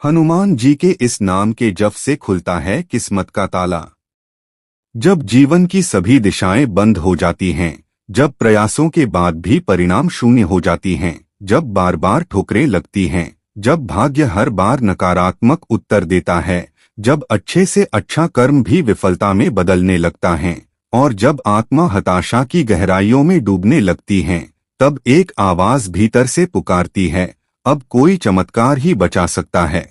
हनुमान जी के इस नाम के जप से खुलता है किस्मत का ताला। जब जीवन की सभी दिशाएं बंद हो जाती हैं, जब प्रयासों के बाद भी परिणाम शून्य हो जाती हैं, जब बार बार ठोकरें लगती हैं, जब भाग्य हर बार नकारात्मक उत्तर देता है, जब अच्छे से अच्छा कर्म भी विफलता में बदलने लगता है और जब आत्मा हताशा की गहराइयों में डूबने लगती है, तब एक आवाज भीतर से पुकारती है, अब कोई चमत्कार ही बचा सकता है।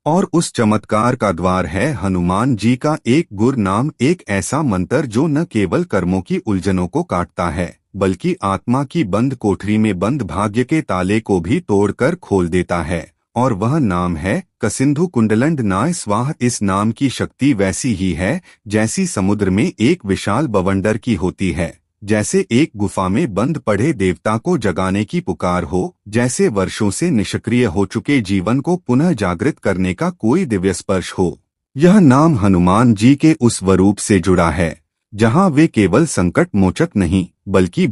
और उस चमत्कार का द्वार है हनुमान जी का एक गुर नाम, एक ऐसा मंत्र जो न केवल कर्मों की उलझनों को काटता है, बल्कि आत्मा की बंद कोठरी में बंद भाग्य के ताले को भी तोड़कर खोल देता है। और वह नाम है कसिंधु कुंडलंडनाय स्वाहा। इस नाम की शक्ति वैसी ही है जैसी समुद्र में एक विशाल बवंडर की होती है, जैसे एक गुफा में बंद पड़े देवता को जगाने की पुकार हो, जैसे वर्षों से निष्क्रिय हो चुके जीवन को पुनः जागृत करने का कोई दिव्य स्पर्श हो। यह नाम हनुमान जी के उस स्वरूप से जुड़ा है जहां वे केवल संकट मोचक नहीं बल्कि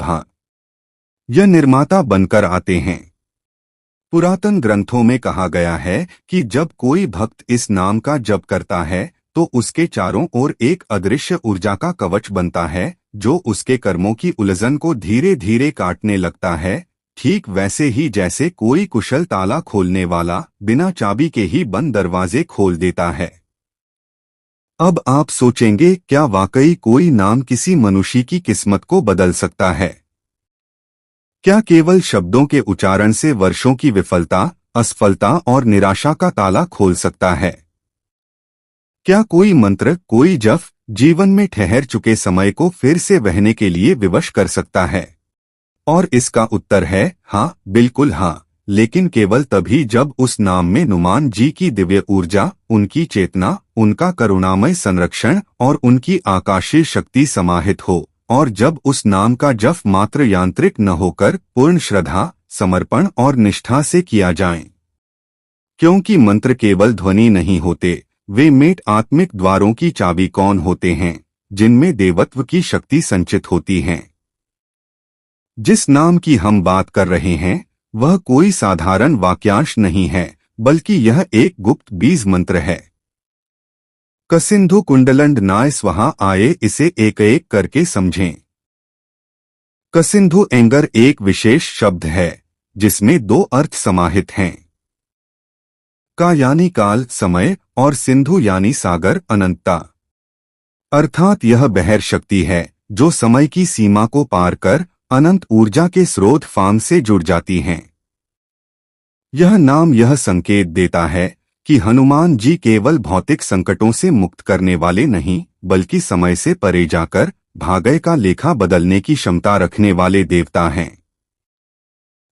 यह निर्माता बनकर आते हैं। पुरातन ग्रंथों में कहा गया है कि जब कोई भक्त इस नाम का जप करता है तो उसके चारों ओर एक अदृश्य ऊर्जा का कवच बनता है जो उसके कर्मों की उलझन को धीरे धीरे काटने लगता है, ठीक वैसे ही जैसे कोई कुशल ताला खोलने वाला बिना चाबी के ही बंद दरवाजे खोल देता है। अब आप सोचेंगे, क्या वाकई कोई नाम किसी मनुष्य की किस्मत को बदल सकता है? क्या केवल शब्दों के उच्चारण से वर्षों की विफलता, असफलता और निराशा का ताला खोल सकता है? क्या कोई मंत्र, कोई जप जीवन में ठहर चुके समय को फिर से बहने के लिए विवश कर सकता है? और इसका उत्तर है हाँ, बिल्कुल हाँ, लेकिन केवल तभी जब उस नाम में हनुमान जी की दिव्य ऊर्जा, उनकी चेतना, उनका करुणामय संरक्षण और उनकी आकाशीय शक्ति समाहित हो, और जब उस नाम का जप मात्र यांत्रिक न होकर पूर्ण श्रद्धा, समर्पण और निष्ठा से किया जाए। क्योंकि मंत्र केवल ध्वनि नहीं होते, वे मेट आत्मिक द्वारों की चाबी कौन होते हैं जिनमें देवत्व की शक्ति संचित होती है। जिस नाम की हम बात कर रहे हैं वह कोई साधारण वाक्यांश नहीं है, बल्कि यह एक गुप्त बीज मंत्र है। कसिंधु कुंडलंडनाय स्वाहा। आए इसे एक एक करके समझें। कसिंधु एंगर एक विशेष शब्द है जिसमें दो अर्थ समाहित हैं। का यानी काल, समय, और सिंधु यानी सागर, अनंतता। अर्थात यह बहर शक्ति है जो समय की सीमा को पार कर अनंत ऊर्जा के स्रोत फार्म से जुड़ जाती हैं। यह नाम यह संकेत देता है कि हनुमान जी केवल भौतिक संकटों से मुक्त करने वाले नहीं, बल्कि समय से परे जाकर भाग्य का लेखा बदलने की क्षमता रखने वाले देवता हैं।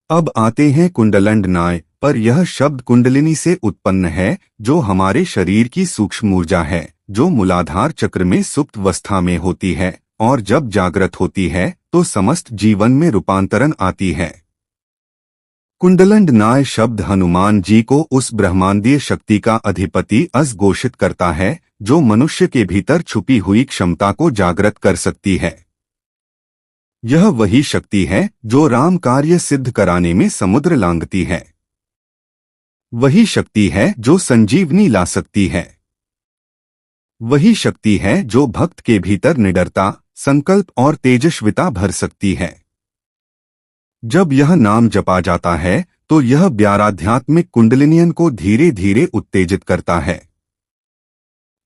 अब आते हैं कुंडलंडनाय पर। यह शब्द कुंडलिनी से उत्पन्न है जो हमारे शरीर की सूक्ष्म ऊर्जा है, जो मूलाधार चक्र में सुप्त अवस्था में होती है और जब जागृत होती है तो समस्त जीवन में रूपांतरण आती है। कुंडलंडनाय शब्द हनुमान जी को उस ब्रह्मांडीय शक्ति का अधिपति घोषित करता है जो मनुष्य के भीतर छुपी हुई क्षमता को जागृत कर सकती है। यह वही शक्ति है जो राम कार्य सिद्ध कराने में समुद्र लांघती है। वही शक्ति है जो संजीवनी ला सकती है। वही शक्ति है जो भक्त के भीतर निडरता, संकल्प और तेजस्विता भर सकती है। जब यह नाम जपा जाता है तो यह व्याराध्यात्मिक कुंडलिनियन को धीरे धीरे उत्तेजित करता है,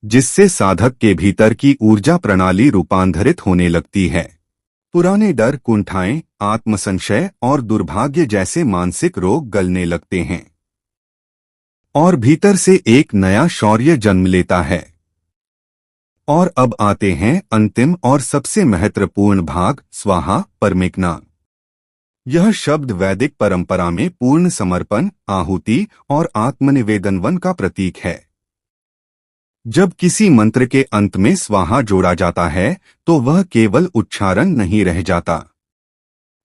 जिससे साधक के भीतर की ऊर्जा प्रणाली रूपांतरित होने लगती है। पुराने डर, कुंठाएं, आत्मसंशय और दुर्भाग्य जैसे मानसिक रोग गलने लगते हैं और भीतर से एक नया शौर्य जन्म लेता है। और अब आते हैं अंतिम और सबसे महत्वपूर्ण भाग, स्वाहा, परमेकना। यह शब्द वैदिक परंपरा में पूर्ण समर्पण, आहुति और आत्मनिवेदन का प्रतीक है। जब किसी मंत्र के अंत में स्वाहा जोड़ा जाता है तो वह केवल उच्चारण नहीं रह जाता,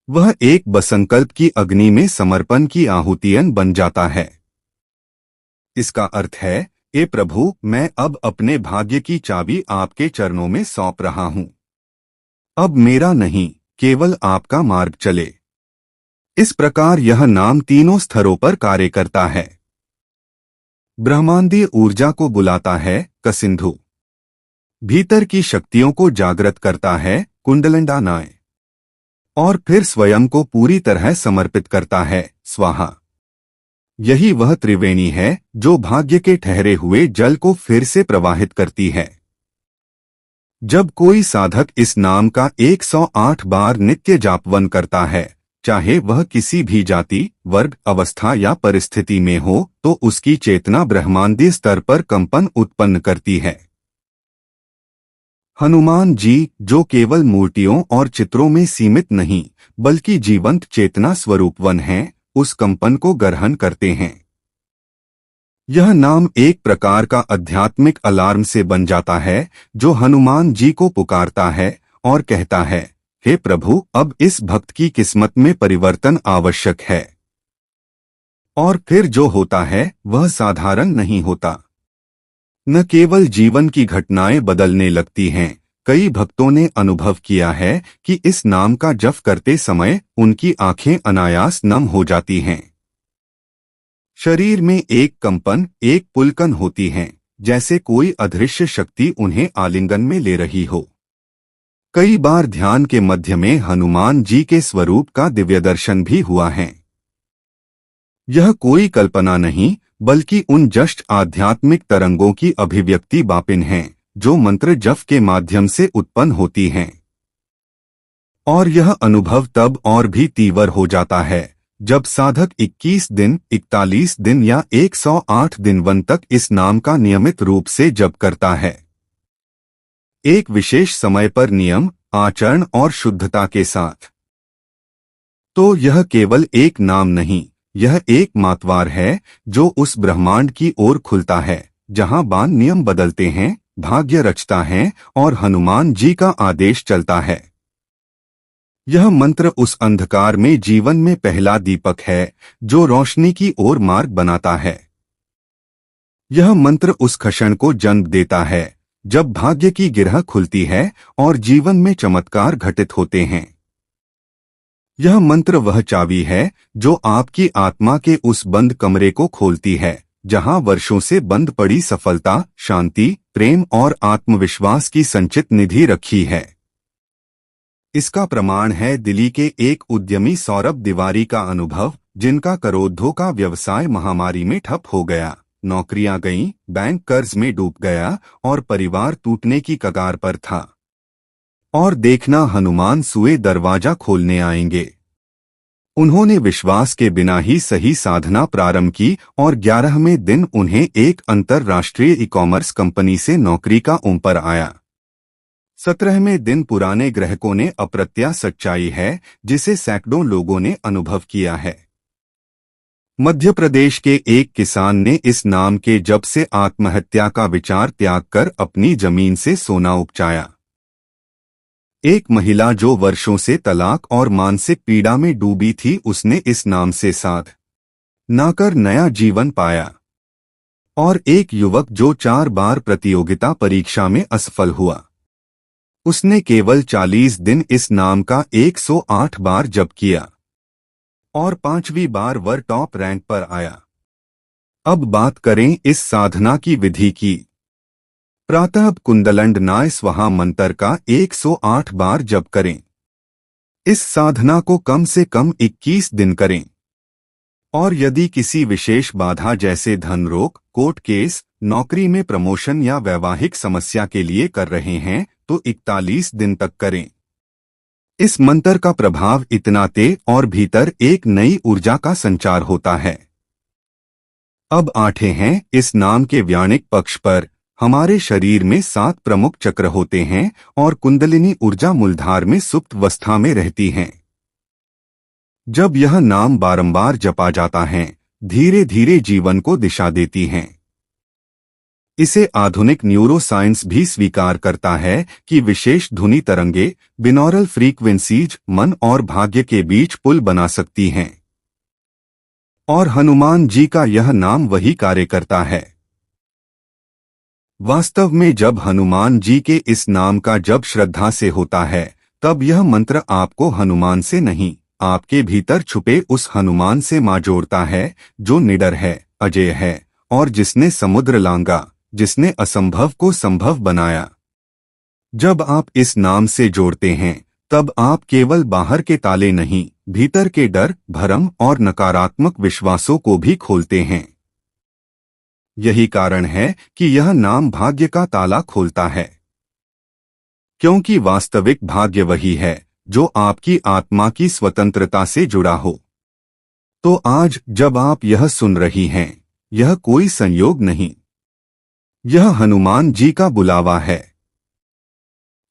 वह एक बसंकल्प की अग्नि में समर्पण की आहुतियन बन जाता है। इसका अर्थ है, ए प्रभु, मैं अब अपने भाग्य की चाबी आपके चरणों में सौंप रहा हूं। अब मेरा नहीं, केवल आपका मार्ग चले। इस प्रकार यह नाम तीनों स्तरों पर कार्य करता है। ब्रह्मांडीय ऊर्जा को बुलाता है कसिंधु। भीतर की शक्तियों को जागृत करता है कुंडलिंडानाय। और फिर स्वयं को पूरी तरह समर्पित करता है स्वाहा। यही वह त्रिवेणी है जो भाग्य के ठहरे हुए जल को फिर से प्रवाहित करती है। जब कोई साधक इस नाम का 108 बार नित्य जापवन करता है, चाहे वह किसी भी जाति, वर्ग, अवस्था या परिस्थिति में हो, तो उसकी चेतना ब्रह्मांडीय स्तर पर कंपन उत्पन्न करती है। हनुमान जी, जो केवल मूर्तियों और चित्रों में सीमित नहीं बल्कि जीवंत चेतना स्वरूपवन हैं, उस कंपन को ग्रहण करते हैं। यह नाम एक प्रकार का आध्यात्मिक अलार्म से बन जाता है, जो हनुमान जी को पुकारता है और कहता है, हे प्रभु, अब इस भक्त की किस्मत में परिवर्तन आवश्यक है। और फिर जो होता है वह साधारण नहीं होता। न केवल जीवन की घटनाएं बदलने लगती हैं, कई भक्तों ने अनुभव किया है कि इस नाम का जप करते समय उनकी आंखें अनायास नम हो जाती हैं। शरीर में एक कंपन, एक पुलकन होती हैं, जैसे कोई अदृश्य शक्ति उन्हें आलिंगन में ले रही हो। कई बार ध्यान के मध्य में हनुमान जी के स्वरूप का दिव्य दर्शन भी हुआ है। यह कोई कल्पना नहीं बल्कि उन जस्ट आध्यात्मिक तरंगों की अभिव्यक्ति बापिन हैं, जो मंत्र जप के माध्यम से उत्पन्न होती हैं। और यह अनुभव तब और भी तीव्र हो जाता है जब साधक 21 दिन, 41 दिन या 108 दिन वन तक इस नाम का नियमित रूप से जप करता है। एक विशेष समय पर नियम, आचरण और शुद्धता के साथ। तो यह केवल एक नाम नहीं, यह एक मातवार है जो उस ब्रह्मांड की ओर खुलता है जहां बाण नियम बदलते हैं, भाग्य रचता है और हनुमान जी का आदेश चलता है। यह मंत्र उस अंधकार में जीवन में पहला दीपक है जो रोशनी की ओर मार्ग बनाता है। यह मंत्र उस क्षण को जन्म देता है जब भाग्य की गिरह खुलती है और जीवन में चमत्कार घटित होते हैं। यह मंत्र वह चाबी है जो आपकी आत्मा के उस बंद कमरे को खोलती है जहां वर्षों से बंद पड़ी सफलता, शांति, प्रेम और आत्मविश्वास की संचित निधि रखी है। इसका प्रमाण है दिल्ली के एक उद्यमी सौरभ तिवारी का अनुभव, जिनका करोड़ों का व्यवसाय महामारी में ठप हो गया, नौकरियां गईं, बैंक कर्ज में डूब गया और परिवार टूटने की कगार पर था। और देखना, हनुमान सुए दरवाजा खोलने आएंगे। उन्होंने विश्वास के बिना ही सही साधना प्रारंभ की और 11वें दिन उन्हें एक अंतर्राष्ट्रीय ई-कॉमर्स कंपनी से नौकरी का ऑफर आया। 17वें दिन पुराने ग्राहकों ने अप्रत्याशित सच्चाई है जिसे सैकड़ों लोगों ने अनुभव किया है। मध्य प्रदेश के एक किसान ने इस नाम के जप से आत्महत्या का विचार त्याग कर अपनी जमीन से सोना उपजाया। एक महिला जो वर्षों से तलाक और मानसिक पीड़ा में डूबी थी, उसने इस नाम से साधना कर नया जीवन पाया। और एक युवक जो 4 बार प्रतियोगिता परीक्षा में असफल हुआ, उसने केवल 40 दिन इस नाम का 108 बार जप किया और 5वीं बार वह टॉप रैंक पर आया। अब बात करें इस साधना की विधि की। प्रातः कुंडलिंडानाय स्वाहा मंत्र का 108 बार जप करें। इस साधना को कम से कम 21 दिन करें। और यदि किसी विशेष बाधा जैसे धन रोक, कोर्ट केस, नौकरी में प्रमोशन या वैवाहिक समस्या के लिए कर रहे हैं तो 41 दिन तक करें। इस मंत्र का प्रभाव इतना तेज और भीतर एक नई ऊर्जा का संचार होता है। अब आठे हैं। इस नाम के व्याणिक पक्ष पर हमारे शरीर में 7 प्रमुख चक्र होते हैं और कुंडलिनी ऊर्जा मूलाधार में सुप्त अवस्था में रहती हैं। जब यह नाम बारंबार जपा जाता है, धीरे धीरे जीवन को दिशा देती हैं। इसे आधुनिक न्यूरोसाइंस भी स्वीकार करता है कि विशेष ध्वनि तरंगे, बिनॉरल फ्रीक्वेंसीज, मन और भाग्य के बीच पुल बना सकती हैं। और हनुमान जी का यह नाम वही कार्य करता है। वास्तव में जब हनुमान जी के इस नाम का जप श्रद्धा से होता है, तब यह मंत्र आपको हनुमान से नहीं, आपके भीतर छुपे उस हनुमान से मां जोड़ता है जो निडर है, अजेय है और जिसने समुद्र लांगा, जिसने असंभव को संभव बनाया। जब आप इस नाम से जोड़ते हैं, तब आप केवल बाहर के ताले नहीं, भीतर के डर, भरम और नकारात्मक विश्वासों को भी खोलते हैं। यही कारण है कि यह नाम भाग्य का ताला खोलता है, क्योंकि वास्तविक भाग्य वही है जो आपकी आत्मा की स्वतंत्रता से जुड़ा हो। तो आज जब आप यह सुन रही हैं, यह कोई संयोग नहीं, यह हनुमान जी का बुलावा है।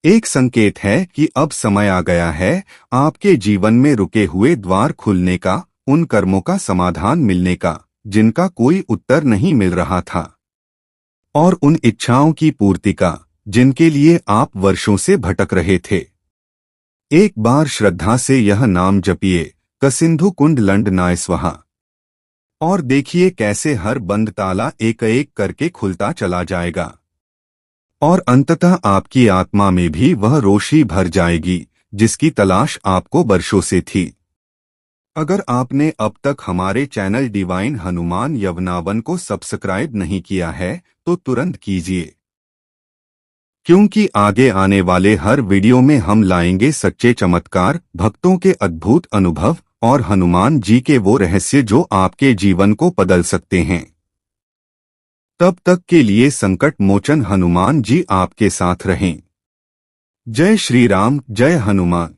एक संकेत है कि अब समय आ गया है आपके जीवन में रुके हुए द्वार खुलने का, उन कर्मों का समाधान मिलने का जिनका कोई उत्तर नहीं मिल रहा था, और उन इच्छाओं की पूर्ति का जिनके लिए आप वर्षों से भटक रहे थे। एक बार श्रद्धा से यह नाम जपिए, कसिंधु कुंड लंड नाय स्वाहा, और देखिए कैसे हर बंद ताला एक एक करके खुलता चला जाएगा, और अंततः आपकी आत्मा में भी वह रोशनी भर जाएगी जिसकी तलाश आपको वर्षों से थी। अगर आपने अब तक हमारे चैनल डिवाइन हनुमान यवनावन को सब्सक्राइब नहीं किया है तो तुरंत कीजिए, क्योंकि आगे आने वाले हर वीडियो में हम लाएंगे सच्चे चमत्कार, भक्तों के अद्भुत अनुभव और हनुमान जी के वो रहस्य जो आपके जीवन को बदल सकते हैं। तब तक के लिए संकट मोचन हनुमान जी आपके साथ रहें। जय श्री राम, जय हनुमान।